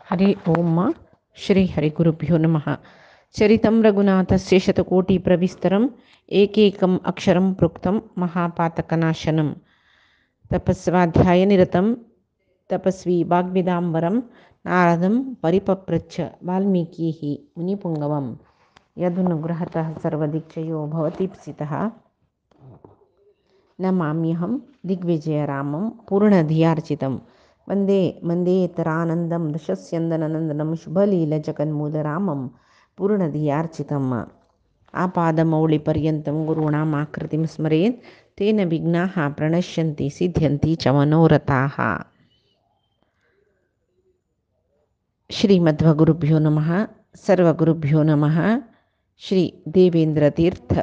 हरि ओम श्री हरिगुरुभ्यो नमः। चरितं रघुनाथस्य शतकोटिप्रविस्तरम् एकैकम् अक्षरं प्रोक्तं महापातकनाशनं। तपस्वाध्यायनिरतं तपस्वी वाग्विदाम्बरं नारदं परिपप्रच्छ वाल्मीकिः मुनिपुङ्गवं यदनुग्रहतः सर्वदिक्षयो भवतीप्सितः नमाम्यहं दिग्विजयरामं पूर्णधियार्चितं वन्दे मन्देतरानन्दं दशस्यन्दननन्दनं शुभलीलजगन्मूलरामं पूर्णधियार्चितम्। आपादमौलिपर्यन्तं गुरूणामाकृतिं स्मरेत् तेन विघ्नाः प्रणश्यन्ति सिद्ध्यन्ति च मनोरथाः। श्रीमध्वगुरुभ्यो नमः। सर्वगुरुभ्यो नमः। श्री देवेन्द्रतीर्थ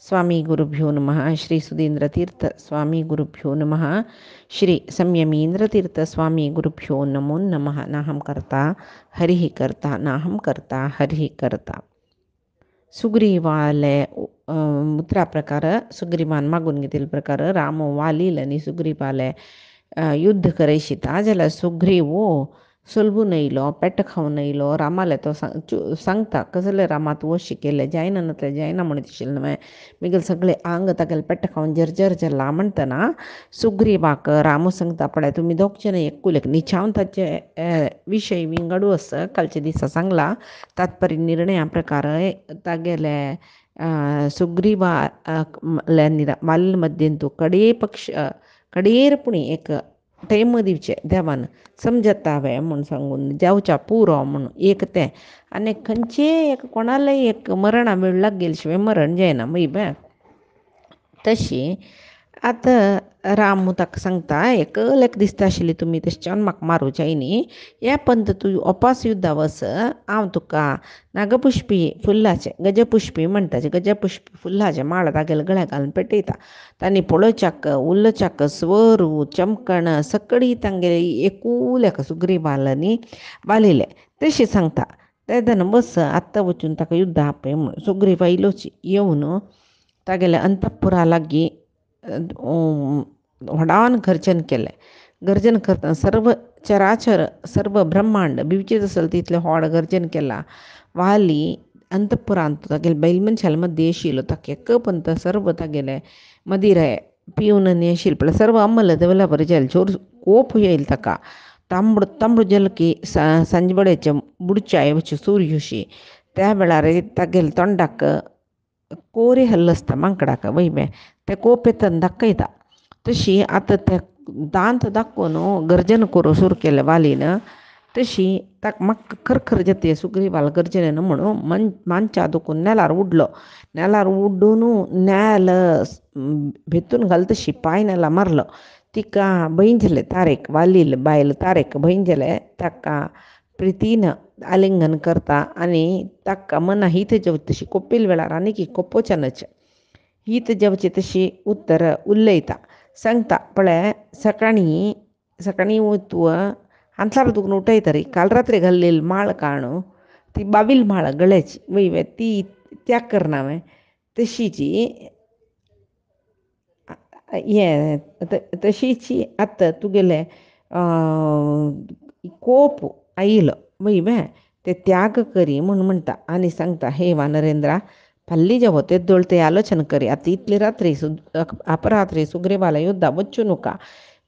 स्वामी गुरुभ्यो नमः। श्री सुधीन्द्रतीर्थ स्वामी गुरुभ्यो नमः। श्री संयमीन्द्रतीर्थ स्वामी गुरुभ्यो नमो नमः। नाहं कर्ता हरिः कर्ता नाहं कर्ता हरिः कर्ता. सुग्रीवाले उत्तराप्रकार सुग्रीवान मागून घेतलेला प्रकार राम वालील आणि सुग्रीवाले युद्ध करायशिता जाल्यार सुग्रीव सुलभून येयलो, पेट खावन येयलो. रामाले तो सांगता कसले रामा तूं अशें केलें जायना न्हू, जायना म्हणून दिशिल्लें न्हय. मिगेल सगळें आंग तागेलें पेट खावन जर्जर जालां म्हणटना सुग्रीवाक रामू सांगता पळय तुमी दोग जण एकूलेक निचावताचे विशय विंगडू आसा कालचे दिसा सांगला. तात्पर्य निर्णया प्रकार तागेले सुग्रीवाले वाल मध्येन तूं कडेरपणी एक टैम दिवचे देवान समजता हांवें म्हूण सांगून जावच्या पुरो म्हूण एक तें आनी खंयचे एक कोणालय एक मरणा वेळ गेले शिवाय मरण जायना मय तशी. आतां राम ताका सांगता एकलेक दिसता आशिल्ली तुमी तेशच्यान म्हाका मारूचें न्ही. ह्या पंत तूं ओपास युद्धा वस, हांव तुका नागपुष्पी फुल्लाचे गजपुष्पी म्हणटाचे गजपुष्पी फुल्लाचे माळ तागेले गळ्या घालून पेटयता. तांणी पळोवच्याक उल्लच्याक स्वरू चमकण सकडी तांगेले एकूलेक सुग्रीवालांनी वालिले तशें सांगता. तेदन बस आत्तां वचून ताका युद्ध आपय म्हूण सुग्रीवा इलोची येवन तागेले अंतपुरा लागीं व्हडावन गर्जन केलें. गर्जन करतना सर्व चराचर सर्व ब्रह्मांड बिवचेत आसले तितले व्हड गर्जन केला. वाली अंतपुरांत तागेले बैल मनशाले मदीं आशिल्लो ताका एक पंत सर्व तागेले मदिरे पिवन न्ही आशिल्ले पळय सर्व अमल देवला बरें जालें. जोर कोप येयलो ताका. तांबड तांबड जल की सांजबडेचे बुडच्या येवचे सूर्यशी त्या वेळार तागेले तोंडाक कोरे हल्ल आसता मांकडाक वयमे ते कोप येतना दाखयता. तशी आतां ते दांत दाखोवन गर्जन करूं सुरू केलें वालीन. तशी ताका म्हाका खरखर जाती सुग्रीवाल गर्जनेन म्हणून मांच्या दुखून नेलार उडलो. नेलार उड्डून नेल भितून घाल तशी पांय नेला मारलो. तिका भंयजलें तारेक वालील बायल तारेक भंयजलें. ताका प्रितीन आलिंगन करता आनी ताका मना हीत जेवता तशी कोप्पील वेळार आनीक कोप्पोचनच हीत जेवची तशी उत्तर उलयता. सांगता पळय सकाळीं तुवें हांतलार दुखून उठयतरी काल रात्री घाल्लेली माळ काणू ती बावील माळ गळ्याची वय ती त्याग करना हांवें तशीची तशीची आतां तुगेले कोप आयलो वय ते त्याग करी म्हणून म्हणटा. आनी सांगता हे वानरेंद्रा फाल्ली जेवो ते दोळते आलोचना करी. आतां इतली रात्री अपरात्री सुग्रीवाला युद्धा वच्चू नका.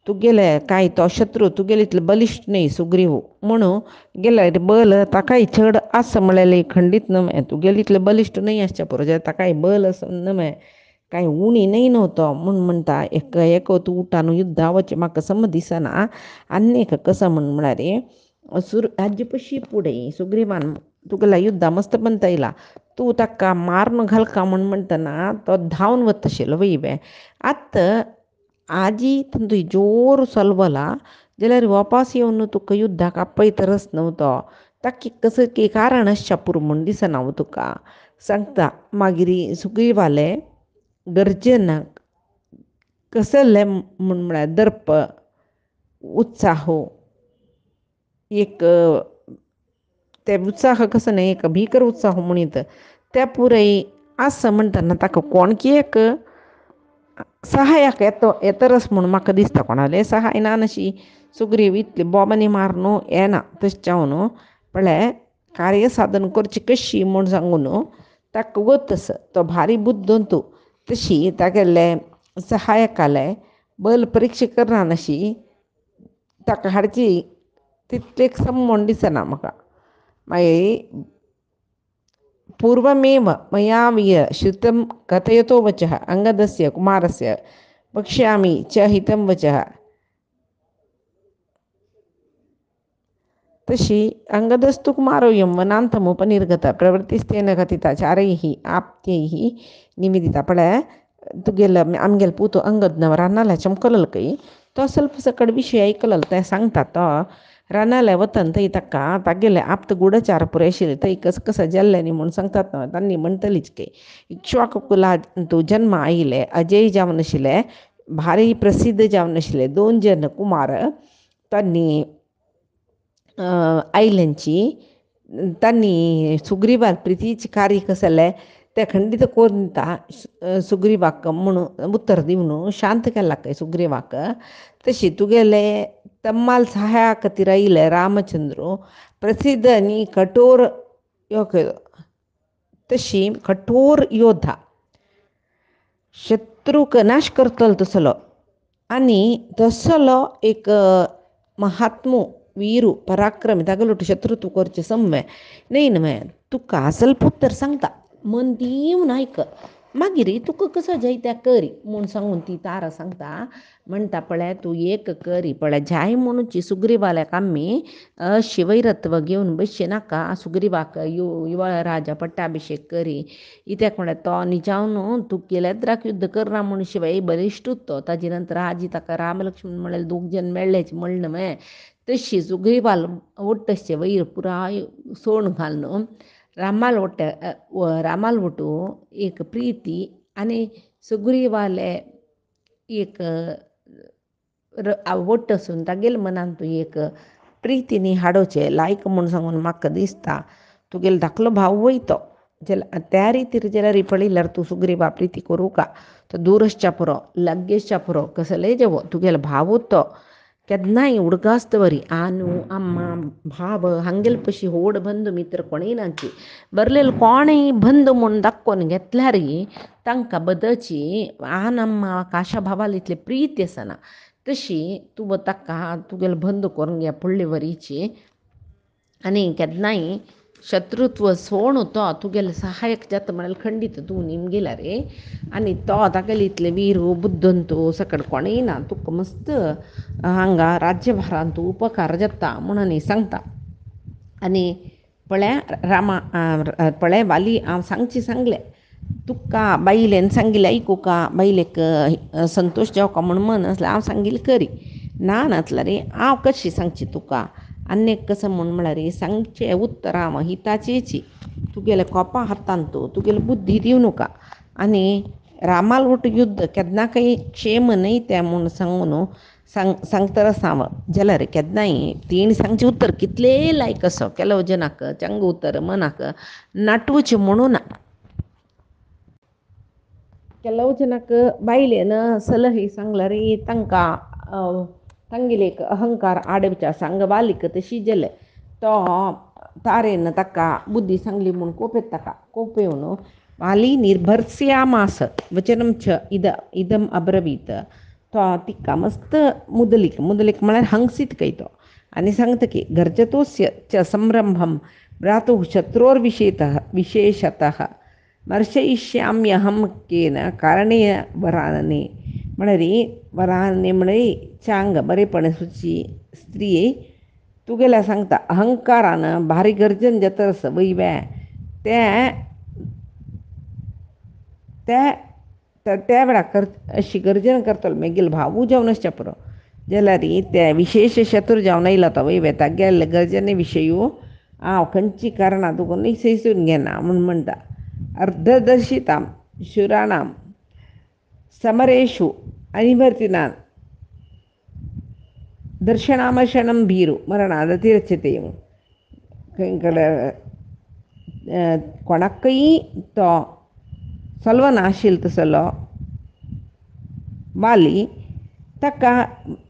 तुगेले कांय तो शत्रू तुगेले इतले बलिश्ट न्ही सुग्रीव म्हणून गेले बल ताकाय चड आस म्हळ्यार खंडीत नमे तुगेले इतले बलिश्ट न्ही आसचे पुरो ताकाय बल नमे कांय उणी न्ही नव्हतो म्हणून म्हणटा एक तूं उठान युद्धा वचचें म्हाका समज दिसना. आनीक कसं म्हळ्यार हाजे पशी फुडें सुग्रीवान तुगेला युद्धा मस्त पंत येयला तूं ताका मारून घालका म्हणटना तो धांवन वता आशिल्लो वय आतां आजी तुजी जोर चलवला जाल्यार वापस येवन तुका युद्धाक आपयतरच नव्हतो ताका कसं की कारण आसच्या पुरो म्हूण दिसना हांव तुका सांगता. मागीर सुग्रीवाले गर्जनाक कसले म्हळ्यार दर्प उत्साह एक ते उत्साह कसो न्ही एक भिकर उत्साह म्हणीत त्या पुराय आस म्हणटना ताका कोणकी एक सहाय्याक येतरस म्हणून म्हाका दिसता कोणाले सहाय ना नशी सुग्रीव इतले बोबांनी मारून येना तशें जावन पळय कार्य साधन करची कशी म्हूण सांगून ताका वतस तो भारी बुद्दंतू तशी तागेले सहायकाले बल परीक्षा करना नशी ताका हाडची तितलेक म्हूण दिसना म्हाका मागीर पूर्वमेव मया विय श्रुतं कथयतो वचः अंगदस्य कुमारस्य वक्ष्यामि च हितं वचः तशी अंगदस्तु कुमारोऽयं वनान्तमुपनिर्गतः प्रवृत्तिस्तेन कथिता चारैः आप्तैः निवेदिता पळय तुगेल आमगेल पूतो अंगद रानाला चमकलल कई तो ಸ್ವಲ್ಪ सकड विषय ऐकलल ते सांगता तो रानाला वतन थंय ताका तागेले आप्त गुढचार पुरे आशिल्ले थंय कसं जेल्ले न्ही म्हूण सांगतात तांणी म्हणटलीच की इक्ष्वाकुला तूं जन्म आयिल्ले अजय जावन आशिल्ले भारी प्रसिद्ध जावन आशिल्ले 2 जन कुमार तांणी आयल्यांची तांणी सुग्रीवार प्रितीचे कार्य कसले ते खंडित कोंता सुग्रीवाक म्हणून उत्तर दिवन शांत केला काय सुग्रीवाक तशी तुगेले तम्माल सहाया खातीर आयिल्ले रामचंद्र प्रसिद्ध आनी कठोर तशी कठोर योद्धा शत्रूक नाश करतलो तसलो आनी तसलो एक महात्मो वीरू पराक्रमी तागेलो शत्रुत्व करचे सम्मे नाही न्हय तुका ಸ್ವಲ್ಪ उत्तर सांगता मन दिवन आयक मागीर तुका कसो जाय त्या करी म्हूण सांगून ती तारा सांगता म्हणटा पळय तूं एक करी पळय जाय म्हणूची सुग्रीवाल्याक आमी शिवैरत्व घेवन बसचे नाका सुग्रीवाक युवा राजा पट्टाभिषेक करी इत्याक म्हळ्यार तो निजावन तूं केलेद्राक युद्ध करना म्हूण शिवाय बलिश्टूच तो ताजे नंतर आजी ताका राम लक्ष्मण म्हळ्यार 2 जन मेळ्ळेच म्हणलें मये तशी सुग्रीवाल ओट्टशे वयर पुराय सोण घालून रामाल वटू एक प्रीती आनी सुग्रीवाले एक आवट आसून तागेले मनान तूं एक प्रितीनी हाडोवचें लायक म्हूण सांगून म्हाका दिसता तुगेलो धाकलो भाव वयतो जाल्यार त्या रितीर जाल्यार पळयल्यार तूं सुग्रीवा प्रिती करूं का तो दूरसच्या पुरो लागींच्या पुरो कसलेय जेवो तुगेलो भावूच तो केन्नाय उडगास्तवरी आनू अम्मा भाव हांगेल पशी होड बंद मित्र कोणीय नाची बरलेल कोणय बंद म्हूण दाखोवन घेतल्यार तांकां बदलची आनम्मा काशा भावाल इतले प्रीती आसना तशी तूं ताका तुगेलो बंद करून घे फुडले वरीची आनी केन्नाय शत्रुत्व सोण तो तुगेले सहायक जाता म्हळ्यार खंडीत तूं निमगेला रे आनी तो तागेले इतले वीरू बुद्दंतू सकड कोणय ना तुका मस्त हांगा राज्यभारान तूं उपकार जाता म्हणून सांगता आनी पळय रामा पळय वाली हांव सांगलें तुका बायलेन सांगिल्लें आयकूं का बायलेक संतोश जावका म्हूण मन आसल्यार हांव सांगिल्लें करी ना नातला रे हांव कशी सांगची तुका अन्यक कसं म्हूण म्हळ्यार सांगचें उत्तरां हिताचेची तुगेले कोपा हातान तूं तुगेली बुद्धी दिवं नाका आनी रामाल वट युद्ध केन्नाकय क्षेम न्हय तें म्हूण सांगून सांगतर साव जाल्यार केन्नाय तेणी सांगचें उत्तर कितलेय लायक असो केलो जनाक चंग उत्तर मनाक नाटवचें म्हणून ना ಕೆಲವು ಜನಕ್ಕೆ ಬಾಯಿಲೇನ ಸಲಹೆ सांगल्यार तांकां तांगेले एक अहंकार आडवचा सांग बालीक तशी जाले तो तारेन ताका बुद्धी सांगली म्हूण कोपेत ताका कोपेवन वाली निर्भर्स्यामास वचनम च इदम अब्रवीत तो तिका मस्त मुदलीक म्हळ्यार हंगसीत कय तो आनी सांगता की गर्जतोस्य च संरंभम भ्रातुः शत्रोर्विशेषतः मर्शयिष्याम्यहं केन कारणेन वरानने म्हळ्यार वरानने म्हळ्यार चांग बरेपण सुची स्त्री तुगेल्या सांगता अहंकारान भारी गर्जन जातरस वयवे त्या वेळार अशी गर्जन करतलो मेगेल भावू जावन आसच्या पुरो जाल्यार ते विशेष शत्रू जावन आयला तो वयवे तागेले गर्जने विशयू हांव खंयची कारणां तुका निसयसून घेना म्हूण म्हणटा अर्धदर्शितां शूराणां समरेषु अनिवर्तिनां दर्शनामर्शनं भीरु मरणादतिरच्यते कोणाकय तो सल्व नाशिल तसलो वाली ताका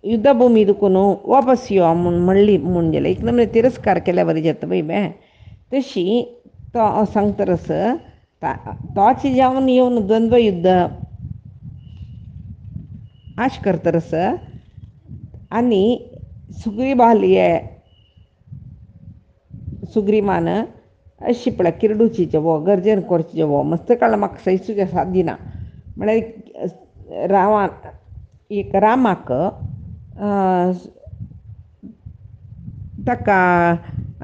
युद्धभुमी दुखून वापस यो म्हूण म्हणली म्हूण गेले एक नमने तिरस्कार केल्या बरी जाता पळय बे तशी तो सांगतरस तोच जावन येवन द्वंद्व युद्ध आश करतरस आनी सुग्रीवालिये सुग्रीवान अशी पळय किरडूची जेवो गर्जन करची जेवो मस्त काळ म्हाका सैसुजा साथ दिना म्हळ्यार रामाक ताका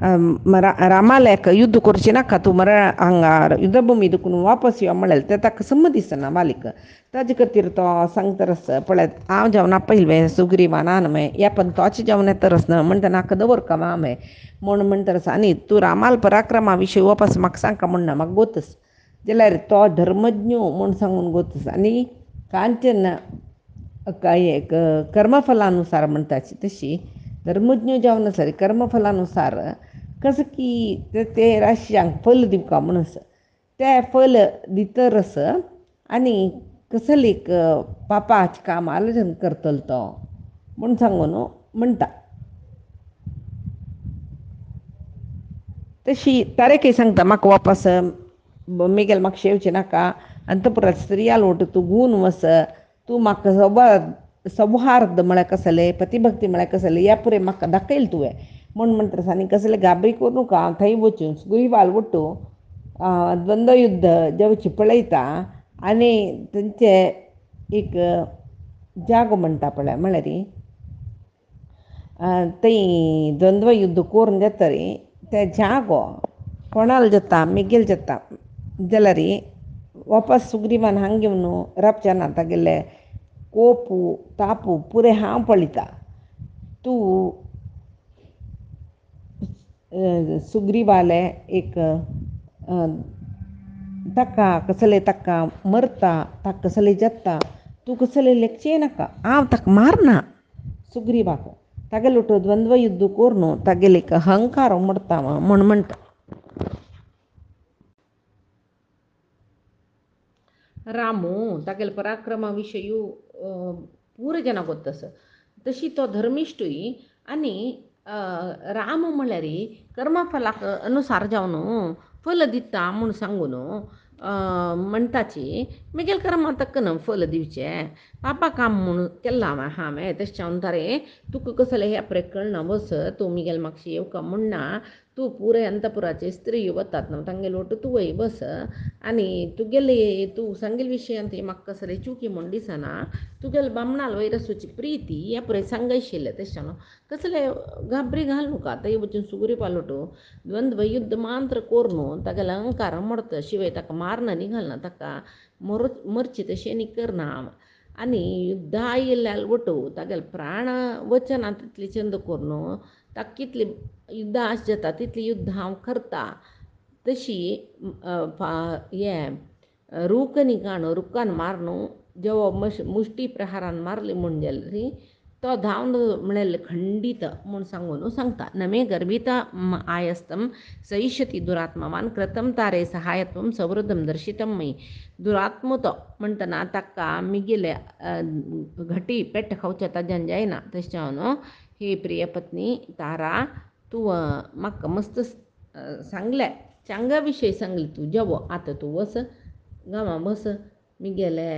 रामालेक युद्ध करची नाका तूं मरे हांगा युद्धभुमी दुखून वापस यो म्हळ्यार तें ताका संमत दिसना मालीक ताजे खातीर तो सांगतरस पळय हांव जेवणा पयलें सुग्रीवान न्हय हे पण तोच जेवण येतरस न्हय म्हणटा नाका दवर कामां म्हूण म्हणटरस आनी तूं रामाल पराक्रमा विशीं वापस म्हाका सांगता म्हणना म्हाका गोतस जाल्यार तो धर्मज्ञ म्हूण सांगून गोतस आनी कांचन कर्मफलानुसार म्हणटाची तशी धर्मज्ञ जावन सरी कर्मफलानुसार कसं की ते राशियांक फल दिवका म्हणूस ते फल दितरस आनी कसलीक पापाचें काम आलोचन करतलो तो म्हूण सांगून म्हणटा तशी तारेकय सांगता म्हाका वापस मेगेल म्हाका शेवचें नाका अंतपुरांत स्त्रिया लोट तूं गुवन वस तूं म्हाका सौहार्द म्हळ्यार कसलें पतिभक्ती म्हळ्यार कसलें ह्या पुरे म्हाका दाखयल तुवें म्हूण म्हणटरस आनी कसलें गाबरी करूं नाका हांव थंय वचून सुग्रीवाल वटू द्वंद्व युद्ध जेवचें पळयता आनी थंयचे एक जागो म्हणटा पळय म्हळ्यार थंय द्वंद्व युद्ध करून जातरी ते जागो कोणाल जाता मेगेल जाता जाल्यार वापस सुग्रीवान हांगा घेवन रावचें ना तागेले कोपू तापू पुरे हांव पळयता तूं सुग्रीवाले एक ताका कसलें ताका मरता ताका कसलें जाता तूं कसलें लेखचें नाका हांव ताका मारना सुग्रीवाक तागेलो द्वंद्व युद्ध करून तागेले अहंकार मोडटा म्हूण म्हणटा रामू तागेले पराक्रमा विशयी पूर जाणा गोतस तशी तो धर्मिश्टूय आनी राम म्हळ्यार कर्मफलाक अनुसार जावन फल दिता म्हूण सांगून म्हणटाची मेगेल कर्मां ताका न्हय फल दिवचें पापा काम म्हूण केलां हांवें तशें जावन तारे तुका कसलें ह्या कळना बस तूं मेगेल म्हाका येवका म्हणना तूं पुरे अंतपुराचे स्त्री वतात न्हय तांगेल वट तुवय बस आनी तुगेले तूं सांगेल विशयांत म्हाका कसलें चुकी म्हूण दिसना तुगेले बामणाल वैरसूची प्रिती ह्या पुरे सांगयशिल्लें तशें न्हय कसलें घाबरी घाल नाका थंय वचून सुग्रीवाल वटू द्वंद्व युद्ध मात्र करून तागेले अहंकार मोडता शिवाय ताका मारना न्ही घालना ताका मरची तशें न्ही करना हांव आनी युद्धा आयिल्ल्याल वटू तागेले प्राण वचना तितली चंद करून ताका कितली युद्ध आश जाता तितली युद्ध हांव करता तशी रूख न्ही काण रुखान मारून जेवो मुष्टी प्रहारान मारली म्हूण जाल्यार तो धांवन म्हणलें खंडीत म्हूण सांगून सांगता नमे गर्भित आयस्तं सैष्यती दुरात्मवान कृतं तारे सहायत्वं सवृद्धं दर्शितं मयि दुरात्म तो म्हणटना ताका मिगेले घटी पेट्ट खावचे ताज्यान जायना तशें जावन हे प्रिय पत्नी तारा तूं म्हाका मस्त सांगलें चांगा विशय सांगली तूं जेवो आतां तूं वस गांवां बस मिगेले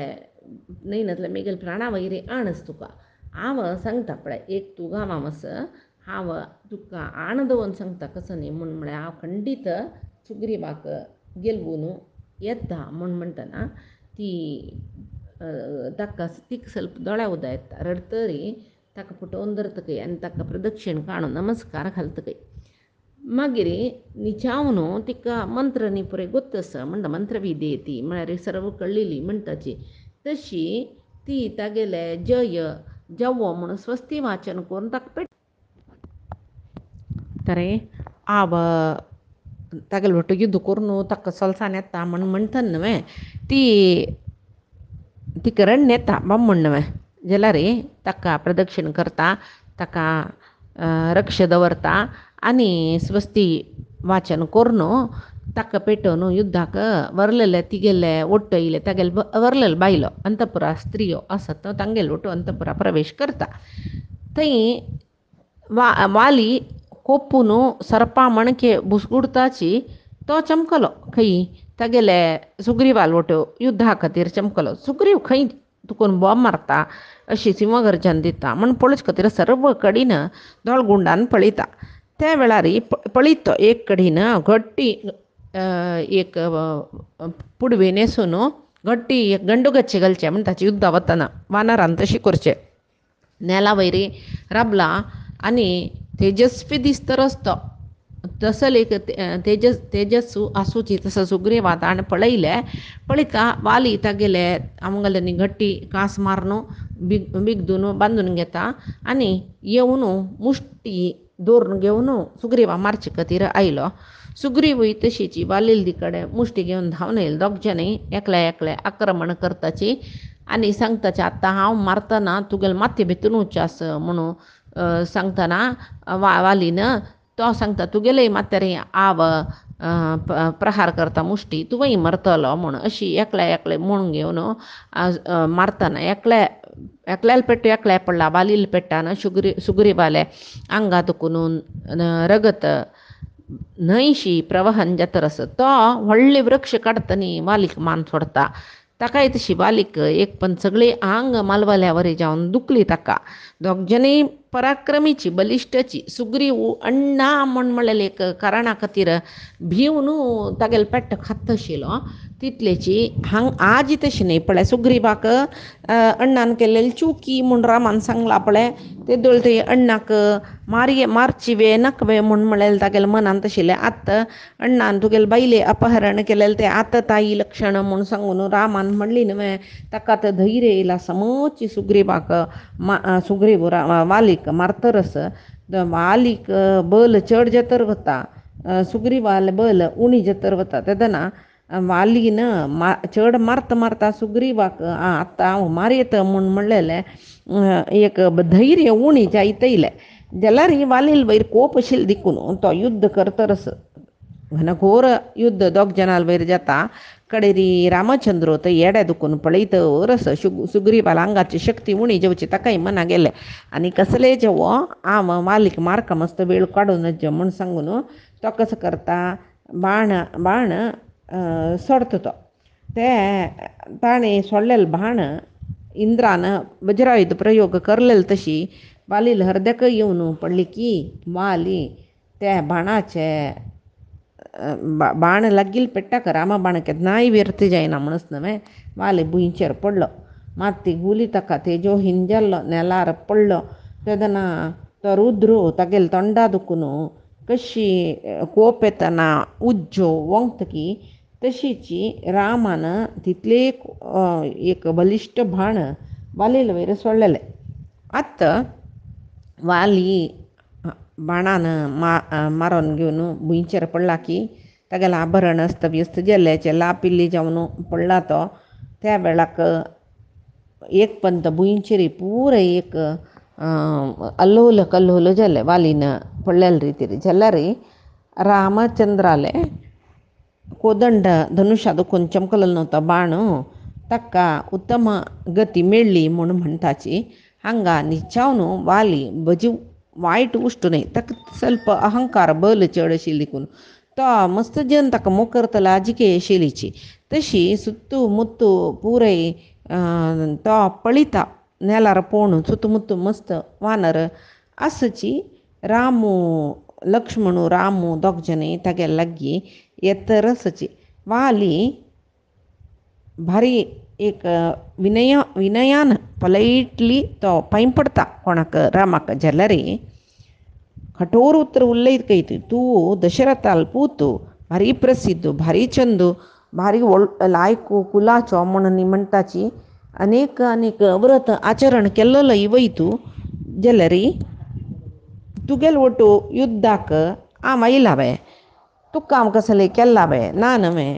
न्हयनातले मेगेल प्राणा वैरी आणस तुका हांव सांगता पळय एक तूं गांवां वस हांव तुका आण दवरून सांगता कसो न्ही म्हूण म्हळ्यार हांव खंडीत सुग्रीवाक गेलवून येता म्हूण म्हणटना ती ताका तीक ಸ್ವಲ್ಪ दोळ्या उदक येता रडतरी ताका फटोवन धरतकय आनी ताका प्रदक्षिण काडून नमस्कार घालतकय मागीर न्हिचावन तिका मंत्र न्ही पुरे गोत्तस म्हणटा मंत्र विधी ती म्हळ्यार सर्व कळिल्ली म्हणटाची तशी ती तागेले जय जवो म्हणून स्वस्ती वाचन करून ताका पेट तरे आव तागेले वट युद्ध करून ताका सोलसान येता म्हण म्हणटना न्हय ती तिका रडून येता बामण न्हय जाल्यार ताका प्रदक्षिण करता ताका रक्ष दवरता आनी स्वस्ती वाचन करून ताका पेटोवन युद्धाक वरलेले तिगेले ಒಟ್ಟು इले तगेल वरलेले बायलो अंतपुರ स्त्रियो आसत तांगेल ಒಟ್ಟು अंतपुरा प्रवेश करता थंय वाली कोपून सरपा मणके बुसगुडताची तो चमकलो खंय तागेले सुग्रीवाल ಒಟ್ಟು युद्धा खातीर चमकलो सुग्रीव खंय तुकून बॉम्ब मारता अशी सिंहगर्जन दिता म्हण पळोवचे खातीर सर्व कडेन दोळगुंडान पळयता त्या वेळार पळयत तो एक कडेन गट्टी एक पुडवे न्हेसून गट्टी एक गंडूगच्चे घालचे म्हण ताचें युद्धा वतना वानरान तशें करचें नेला वयरी राबला आनी तेजस्वी दिसता रस्तो तसल एक तेजस्सू आसूची तसं सुग्रीव ताणें पळयता वाली तागेले आमगेले गट्टी कांस मारून बिगदून बांदून घेता आनी येवन मुष्टी दवरून घेवन सुग्रीवा मारचे खातीर आयलो सुग्रीवूय तशीची वालिल्ली कडेन मुष्टी घेवन धांवन येयले दोग जाणय एकले आक्रमण करताची आनी सांगताचे आतां हांव मारतना तुगेले माथ्ये भितर वचास म्हणून सांगतना वालीन तो सांगता तुगेलेय माथ्यार आव प्रहार करता मुष्टी तुवंय मरतलो म्हूण अशी एकले म्हणून घेवन मारतना एकल्याला पेट्टू एकल्या पडला वालील पेट्टान सुग्रीवाले आंगा दुखून रगत न्हंयशी प्रवाहन जातरस तो व्हडले वृक्ष काडटनी वालीक मान सोडता ताकाय तशी वालीक एक पण सगळी आंग मालवाल्या वरी जावन दुखली ताका दोग जणी पराक्रमीची बलिश्टाची सुग्रीव अण्णा म्हणलेले एक कारणा खातीर भिवन तागेले पेट्ट खात आशिल्लो तितलेची हांग आजी तशी न्ही पळय सुग्रीवाक अण्णान केल्लेली चुकी म्हूण रामान सांगला पळय ते दोळते अण्णाक मारची वे नकवे म्हूण म्हणलेले तागेले मनान तशिल्ले आत्ता अण्णान तुगेले बायले अपहरण केलेले ते आतां ताई लक्षण म्हूण सांगून रामान म्हणली न्हय ताका तर धैर्य येयला समोची सुग्रीवाक सुग्रीव वालीक मारतरस वालीक बल चड जतर वता सुग्रीवाल बल उणी जतर वता तेदना वालीन चड मारता सुग्रीवाक आतां हांव मारयत म्हूण म्हणलेले एक धैर्य उणी जायतले जाल्यार ही वालील वयर कोप आशिल्ली देखून तो युद्ध करतरस घनघोर युद्ध दोग जनाल वयर जाता कडेरी रामचंद्र तो येड्या दुखून पळयतरस सुग्रीवाल आंगाची शक्ती उणी जेवची ताकाय मना गेले आनी कसले जेवो हांव वालीक मारका मस्त वेळ काडून म्हूण सांगून तो कसो करता बाण सोडता तो ते ताणें सोडलेले बाण इंद्रान वज्रायुध प्रयोग करलेले तशी वालील हरद्याक येवन पडली की वाली त्या बाणाचे बाण लागिल्ले पेट्टाक रामा बाण केन्नाय व्यर्थ जायना म्हणूच न्हय वाली भुंयचेर पडलो माती गुली ताका तेजो हिंजल्लो नेलार पडलो तेदना तो रुद्र तागेले तोंडा दुखून कशी कोप येतना उज्जो वोंगतकी तशीची रामान तितले एक बलिश्ट बाण वालील वयर सोडलेले आतां वाली बाणान मारून घेवन भुंयचेर पडला की तागेलें आभरण अस्तव्यस्त जाल्ल्याचे लापिल्ली जावन पडला तो त्या वेळाक एक पंत भुंयचेर पुराय एक अल्लोल कल्लोल जालें वालीन पडलेले रितीर जाल्यार रामचंद्राले कोदंड धनुश्या दुखून चमकलो नव्हतो बाण ताका उत्तम गती मेळ्ळी म्हूण म्हणटाची हांगा न्हिचावन वाली बजी वायट उश्ट न्हय ताका ಸ್ವಲ್ಪ अहंकार बल चड आशिल्ली देखून तो मस्त जन ताका मोग करतलो आजिके आशिल्लीची तशी सुत्तू मुत्तू पुराय तो पळयता नेलार पळोवन सुತ್ತಮುತ್ತ मस्त वानर आसची रामू लक्ष्मणू रामू दोग जणी तागे लागीं येतरसची वाली भारी एक विनयान पोलायटली तो पांय पडता कोणाक रामाक जाल्यार कठोर उत्तर उलयत कयत तूं दशरथाल पूत भारी प्रसिद्ध भारी चंदू भारी लायकू कुलाचो म्हणून म्हणटाची अनेक व्रत आचरण केल्लो इवयतू जाल्यार तुगेल ಒಟ್ಟು युद्धाक हांव आयलावे तुका हांव कसलें केल्लावे ना न्हय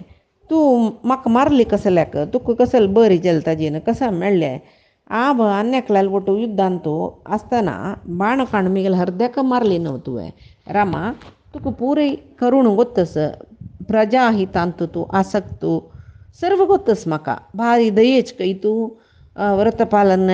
तूं म्हाका मारली कसल्याक तुका कसलें बरी जालें ताजेन कसा मेळ्ळें हांव आन्याकल्याल ಒಟ್ಟು युद्धान तूं आसतना बाण काडून मिगेल हरद्याक मारली न्हय तुवें रामा तुका पुराय करूण गोत्तस प्रजा हितांतू तू आसक्तू सर्व गोतस म्हाका भारी दयेच कई तू व्रतपालन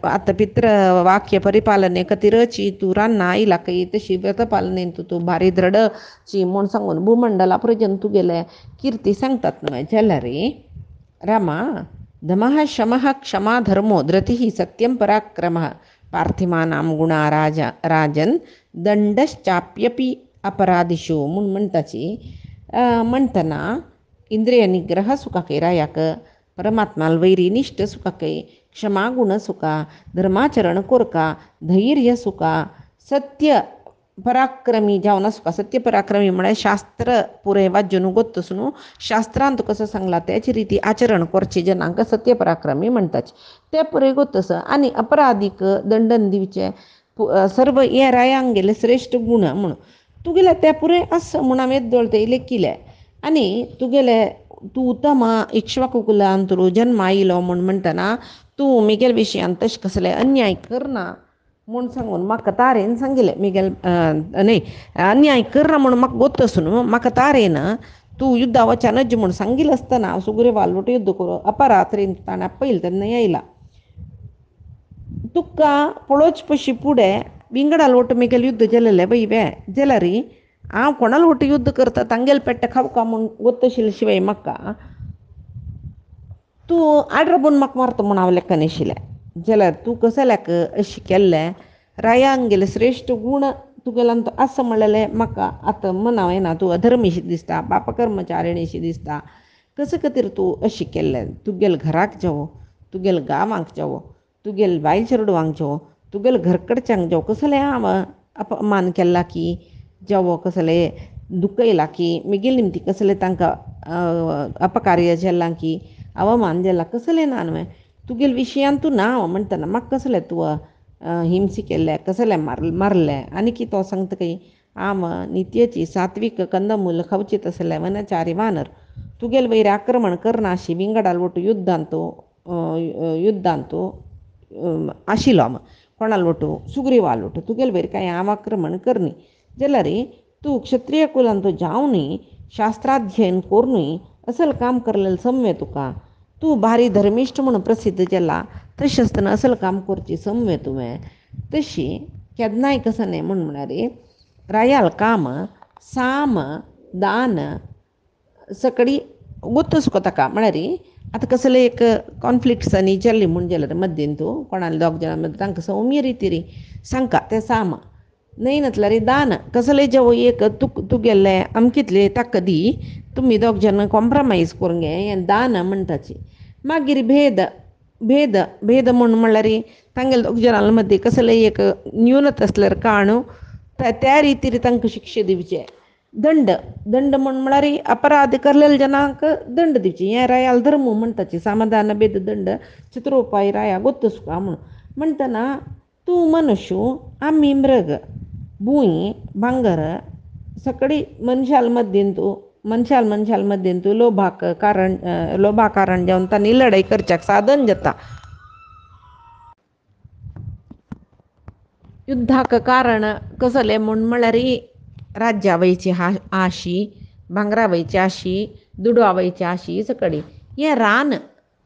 आता पित्र वाक्य परिपालने कतिरची तू रान्ना आईला कई तशी व्रतपालने तू भारी दृढची म्हूण सांगून भूमंडला पर्यंत तू गेले कीर्ती सांगतात न्हय जाल्यार रे रामा दमः शमः क्षमा धर्मो धृतिः सत्यं पराक्रमः पार्थिमानां गुणा राजन दंडश्चाप्यपी अपराधिषु म्हूण म्हणटाची म्हणटना इंद्रिय निग्रह सुखाके रायाक परमात्माल वैरी निष्ठ सुखाके क्षमा गुण सुखा धर्माचरण कोरका धैर्य सुखा सत्य पराक्रमी जावन सुखा सत्य पराक्रमी म्हळ्यार शास्त्र पुरे वाजून गोत्तस न्हू शास्त्रांत कसं सांगला त्याची रीती आचरण करचे जनांक सत्य पराक्रमी म्हणटाचे ते पुरे गोत्तस आनी अपराधीक दंडन दिवचे सर्व हे रायांक गेले श्रेष्ठ गुण म्हूण तुगेले ते पुरे आसा म्हूण हांवें दोळते लेखिले आनी तुगेले तूं उत्तम इक्ष्वाकुकुलांतरू जन्म आयलो म्हूण म्हणटना तूं मिगेल विशयान तशें कसले अन्याय करना म्हूण सांगून म्हाका तारेन सांगिल्लें मिगेल न्हय अन्याय करना म्हूण म्हाका गोत्तस न्हू म्हाका तारेन तूं युद्धा वचनज म्हूण सांगिल्लें आसतना हांव सुग्रीवाल युद्ध करूं अपरात्रेन ताणें पयलें तेन्ना येयला तुका पळोवचे पशी फुडें विंगडाल वट मिगेल युद्ध जालेलें बैबे जाल्यार हांव कोणाल वट युद्ध करता तांगेल पेट्टे खावका म्हूण गोत्तशिल्ले शिवाय म्हाका तूं आड्रबून म्हाका मारता म्हूण हांव लेखन आशिल्लें जाल्यार तूं कसल्याक अशें केल्लें रायांक गेले श्रेश्ठ गुण तुगेलांत आसा म्हणलेलें म्हाका आतां मनां येना तूं अधर्मीशी दिसता पापकर्मचारिणीशी दिसता कशे खातीर तूं अशें केल्लें तुगेल घराक जावं तुगेल गांवांक जावं तुगेल बायल चेडवांक जावं तुगेल घरकडच्यांक जावं कसलें हांव अपमान केला की जावं कसलें दुखयला की मिगेल निमती कसलें तांकां अपकार्य जालां की अवमान जाला कसलें ना न्हय तुगेल विशयान तूं ना म्हणटना म्हाका कसलें तूं हिंसी केल्लें कसलें मारलें आनी कितें तो सांगता की हांव नित्यची सात्वीक कंदमूल खावची तसलें वनचारी वानर तुगेल वयर आक्रमण करना अशी विंगडाल वटू युद्धांत आशिल्लो कोणाल वटू सुग्रीवाल वटू तुगेल वयर कांय हांव आक्रमण करनी जाल्यार तूं क्षत्रिय कुलांत जावनूय शास्त्राध्ययन करूनय असल काम करलेलें सम्य तुका तूं भारी धर्मिश्ठ म्हणून प्रसिद्ध जाला तशें आसतना असल काम करची सम्य तुवें तशी केन्नाय कसं न्हय म्हळ्यार रायाल काम साम दान सकडी गोत्तस को ताका म्हळ्यार आतां कसलें एक कॉन्फ्लिक्ट्सांनी जाल्ली म्हूण जाल्यार मध्येन तूं कोणाले दोग जाणां मदीं तांकां सौम्य रितीरी सांगता तें साम न्हय नातल्यार दान कसलें जेवो एक तुगेलें अमकितलें ताका दी तुमी दोग जाण कॉम्प्रमायज करूंक गे हें दान म्हणटाची मागीर भेद म्हणल्यार तांगेले दोग जाणां मदीं कसलें एक न्यूनत आसल्यार काणू त्या रितीर तांकां शिक्षा दिवचे दंड म्हळ्यार अपराध करलेल्या जनांक दंड दिवची हें रायाल धर्म म्हणटाची समाधान भेद दंड चतुरोपाय राया गोत्तस तुका म्हणटना तूं मनुष्य आमी मृग भूंय भांगर सकडी मनशाल मध्येन तूं लोभा कारण जावन तांणी लढाई करच्याक साधन जाता युद्धाक कारण कसलें म्हळ्यार राज्या वयची आशी भांगरा वयची आशी दुडवा वयची आशी सकडी हें रान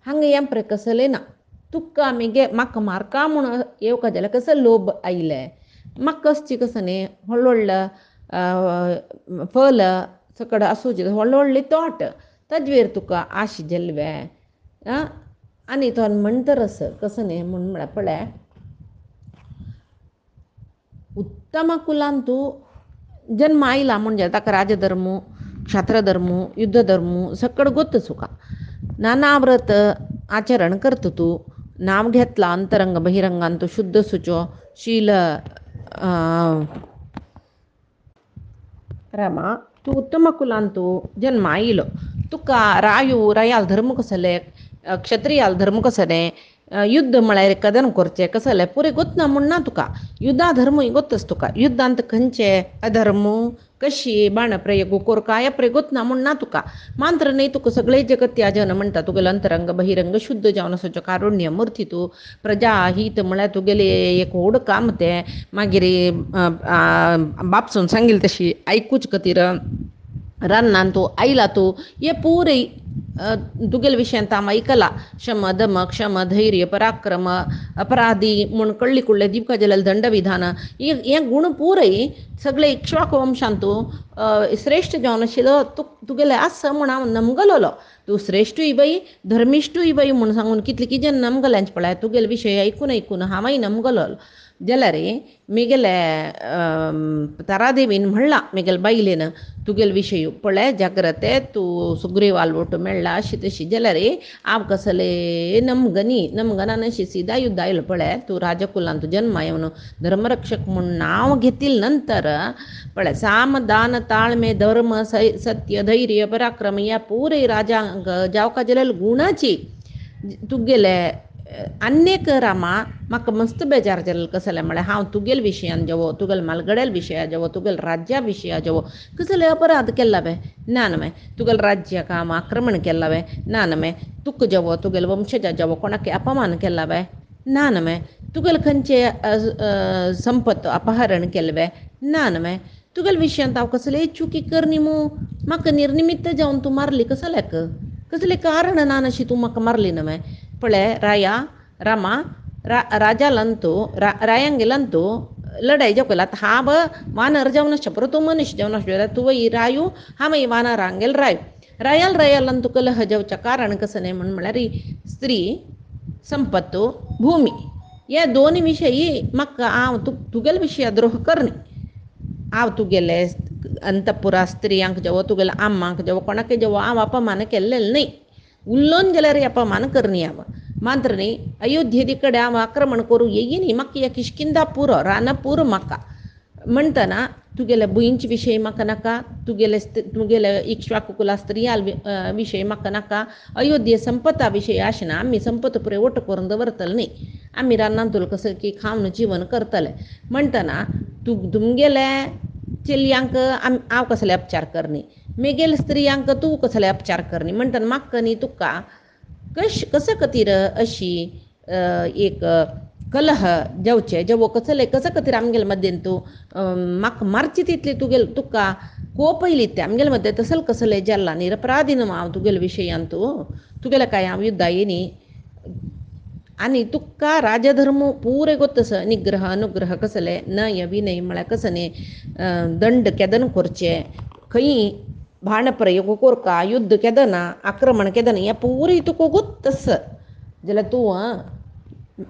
हांगा हें प्र कसलें ना तुका म्हाका मारका म्हूण येवका जाल्यार कसो लोभ आयले म्हाका कसची कसं न्ही व्हडलो फल सकड आसूचे व्हडली तोट ताजेर तुका आश जेल्वे आनी तो म्हणटरस कसं न्ही म्हळ्यार पळय उत्तम कुलान तूं जन्म आयला म्हणजे ताका राजधर्म क्षात्रधर्म युद्धधर्म सकड गोत्त तुका नाना व्रत आचरण करता तूं नाव घेतला अंतरंग बहिरंगान तूं शुद्ध सुचो शील रामा तूं उत्तम कुलान तूं जन्म आयलो तुका रायाल धर्म कसले क्षत्रियाल धर्म कसले युद्ध म्हळ्यार कदन करचें कसलें पुरे गोतना म्हूण ना तुका युद्धा धर्मूय गोत्तस तुका युद्धांत खंयचे अधर्म कशी बाण प्रयोग कोरका हे पुरे गोतना म्हूण ना तुका मात्र न्हय तुका सगळे जगत त्याजन म्हणटा तुगेलो अंतरंग बहिरंग शुद्ध जावन आसूचो कारुण्य मूर्ती तूं प्रजा हित म्हळ्यार तुगेले एक व्हड काम तें मागीर बापसून सांगिल्लें तशी आयकूच खातीर रान्नान तूं आयला तूं हे पुरे तुगेले विशयान ताम ऐकला शम दम क्षम धैर्य पराक्रम अपराधी म्हूण कळ्ळी कुळ्ळे दिवका जाल्यार दंडविधान हे गुण पुरय सगळे इक्ष्वाकू वंशान तूं श्रेश्ठ जावन आशिल्लो तुगेले आस म्हूण हांव नमगलोलो तूं श्रेश्ठूय बाई धर्मिश्ठूय बाई म्हूण सांगून कितले किजन नमगल्यांचे पळय तुगेले विशय ऐकून हांवय नमगलोलो जाल्यार म्हगेले तारादेवीन म्हणला म्हगेले बायलेन तुगेले विशय पळय जाग्रते तूं सुग्रीव आलवटो मेळ्ळा अशी तशी जाल्यार हांव कसले नमगनान अशी सीदा युद्ध आयलो पळय तूं राजकुलांत जन्म येवन धर्मरक्षक म्हूण नांव घेतिल नंतर पळय साम दान ताळमे धर्म सत्य धैर्य पराक्रम ह्या पुरे राजांक जावका जाल्यार गुणाची तुगेले अनेक रामा म्हाका मस्त बेजार जालें कसलें म्हळ्यार हांव तुगेले विशयान जेवो तुगेले मालगड्याल विशया जेवो तुगेले राज्या विशया जेवो कसले अपराध केला वे ना नमे तुगेले राज्याक हांव आक्रमण केला वे ना नमे तुका जेवो तुगेले वंशजा जेवो कोणाक अपमान केला वे ना नमे तुगेले खंयचे संपत अपहरण केले वे ना नमे तुगेले विशयांत हांव कसलेय चुकी करनी मू म्हाका निर्निमित्त जावन तूं मारली कसल्याक कसलें कारण ना अशी तूं म्हाका मारली नमे पळय रामा राजालंतू रायांगेलंतू लढाई जावला हांव वानर जावन आसचें परंतु मनुश्य जावन आसचें तुवें रायू हांव वानरांगेल रायलंतू कलह जावचें कारण कसं न्ही म्हळ्यार स्त्री संपत्तू भूमी हे दोन विशयी म्हाका हांव तुगेले विशया द्रोह करनी हांव तुगेले अंतपुरा स्त्रियांक जेवो तुगेले आम्मांक जेवो कोणाक जेवो हांव अपमान केल्लें न्ही उल्लोन जाल्यार अपमान करनी हांव मात्र न्ही अयोध्ये कडेन हांव आक्रमण करूं येयी म्हाका हे किश्किंदा पुरो रान पुरो म्हाका म्हणटना तुगेले भुंयचे विशय म्हाका नाका तुगेले इक्ष्वाकुला स्त्रियां विशय म्हाका नाका अयोध्ये संपता विशय आसना आमी संपत पुरे ओट करून दवरतले न्ही आमी रानांत कसं की खावन जीवन करतले म्हणटना तुमगेले चलयांक हांव कसले उपचार करनी म्हगेले स्त्रियांक तूं कसले उपचार करनी म्हणटना म्हाका न्ही तुका कसं खातीर अशी एक कलह जावचे जेवो कसले खातीर आमगेले मद्देन तूं म्हाका मारची तितली तुका कोप येयली ते आमगेले मद्दे तसले कसले जाल्ला निरपराधी न्हू हांव तुगेले विशयान तुगेले काय हांव युद्धा येनी आनी तुका राजधर्म पुरे गोतस निग्रह अनुग्रह कसले नय विनय म्हळ्यार कसं न्ही दंड केदन करचे खंय भाण प्रयोग कोरका युद्ध केदना आक्रमण केदना हें पुरी तुका गोतस जाल्यार तूं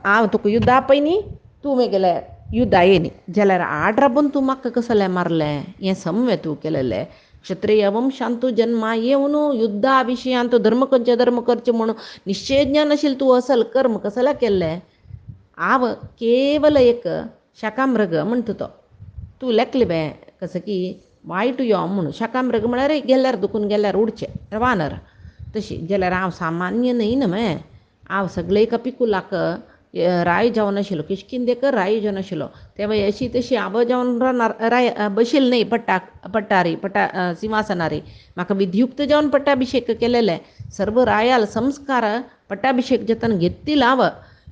हांव तुका युद्ध आपय न्ही तूं म्हगेले युद्ध येनी जाल्यार आड राबून तूं म्हाका कसलें मारलें हें समवें तूं केलेलें क्षत्रिय वंशांत तूं जन्मा येवन युद्धा विशयांत धर्म करचे म्हणून निश्चय ज्ञान आशिल्लें तूं असल कर्म कसलें केल्लें हांव केवल एक शाकामृग म्हणटा तो तूं लेखलें बे कसं की वायट यो म्हणून शाकामृग म्हळ्यार गेल्यार दुखून गेल्यार उडचें वानर तशी जाल्यार हांव सामान्य न्ही न्हय हांव सगळे कपिकुलाक राय जावन आशिल्लो किशकिंदेक राय जावन आशिल्लो तेव्हा अशी तशी हांव जावन राय बशिल्लें न्ही पट्टारी सिंहासनारी म्हाका विधियुक्त जावन पट्टाभिशेक केलेले सर्व रायाल संस्कार पट्टाभिशेक जतन घेतिल्लो हांव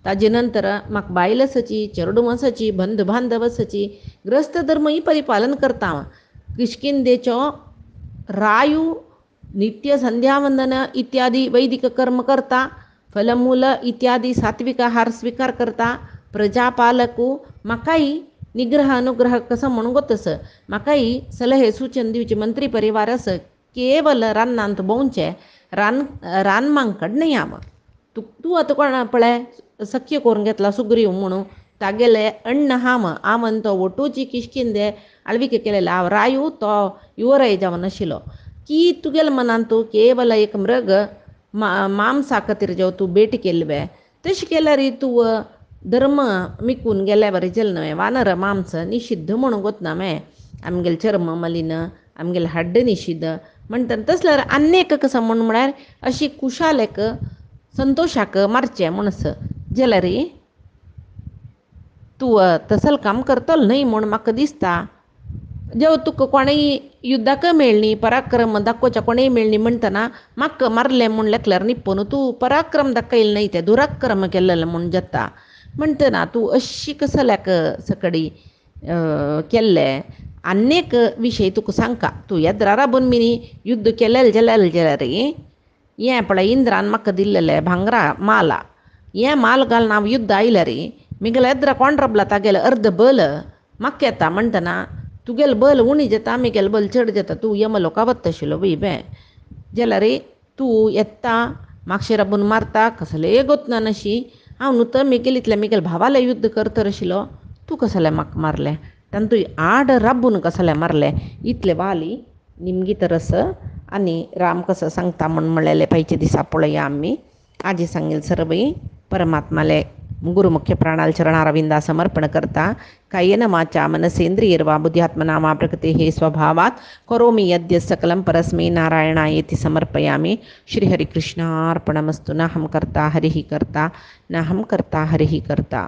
ताजे नंतर म्हाका बायल आसाची चेडूं आसाची बंद बांधव आसाची ग्रस्त धर्मय परिपालन करता हांव किशकिंदेचो रायू नित्य संध्यावंदन इत्यादी वैदिक कर्म करता फलमूल इत्यादी सात्विक आहार स्वीकार करता प्रजापालकू म्हाकाय निग्रह अनुग्रह कसं म्हणून गोतस म्हाकाय सलहे सूचन दिवचे मंत्री परिवार आस केवल रानांत भोंवचें रानमांक कडनय हांव तूं आतां कोण पळय सख्य करून घेतला सुग्रीव म्हणून तागेले अण्ण हांव तो वटूची किशकिंदे आळविके केलेले हांव रायू तो युवराय जावन आशिल्लो की तुगेले मनांत तूं केवल एक मृग मांसा खातीर जेव तूं भेट केल्ले बे तशें केल्यार तूं धर्म मिकून गेल्या बरें जालें न्हय वानर मांस निशिद्ध म्हणून गोतना मे आमगेले चर्म मलीन आमगेले हड्ड निशिद्ध म्हणटा तसल्यार आनेक कसं म्हळ्यार अशी कुशालेक संतोशाक मारचें म्हणस जाल्यार तूं तसलें काम करतलो न्हय म्हूण म्हाका दिसता जेव तुका कोणेय युद्धाक मेळ्ळी पराक्रम दाखोवच्या कोणेय मेळ्ळी म्हणटना म्हाका मारलें म्हूण लेखल्यार निप्पून तूं पराक्रम दाखयलें न्हय तें दुराक्रम केल्लें म्हूण जाता म्हणटना तूं अशी कसल्याक सकडी केल्लें अनेक विषय तुका सांगता तूं येद्रा राबून मिनी युद्ध केलें जाल्यार रे हें पळय इंद्रान म्हाका दिल्लेलें भांगरा माला हें माल घालून हांव युद्ध आयलें रे मिगेल येद्रा कोण रबला तागेलें अर्द बल म्हाका येता म्हणटना तुगेलें बल उणी जाता मिगेल बल चड जाता तूं यमलोका वता आशिल्लो बें जाल्यार रे तूं येता म्हाका राबून मारता कसलेय गोतना नशी हांव न्हू तर मिगेल भावालें युद्ध करतर आशिल्लो तूं कसलें म्हाका मारलें तांतू आड राबून कसलें मारलें इतलें वाली निमगीत रस आनी राम कसो सांगता म्हूण म्हणलेलें पयचे दिसा पळोवया आमी आजी सांगेल सर्वई परमात्माले गुरुमुख्य प्राणाल चरणारविंदा समर्पण करता कायेन वाचा मनसेंद्रियर्वा बुद्ध्यात्मना वा प्रकृतेः स्वभावात् करोमि यद्यत् सकलं परस्मै नारायणायेति समर्पयामि श्रीहरिकृष्णार्पणमस्तु नाहं कर्ता हरिः कर्ता नाहं कर्ता हरिः कर्ता।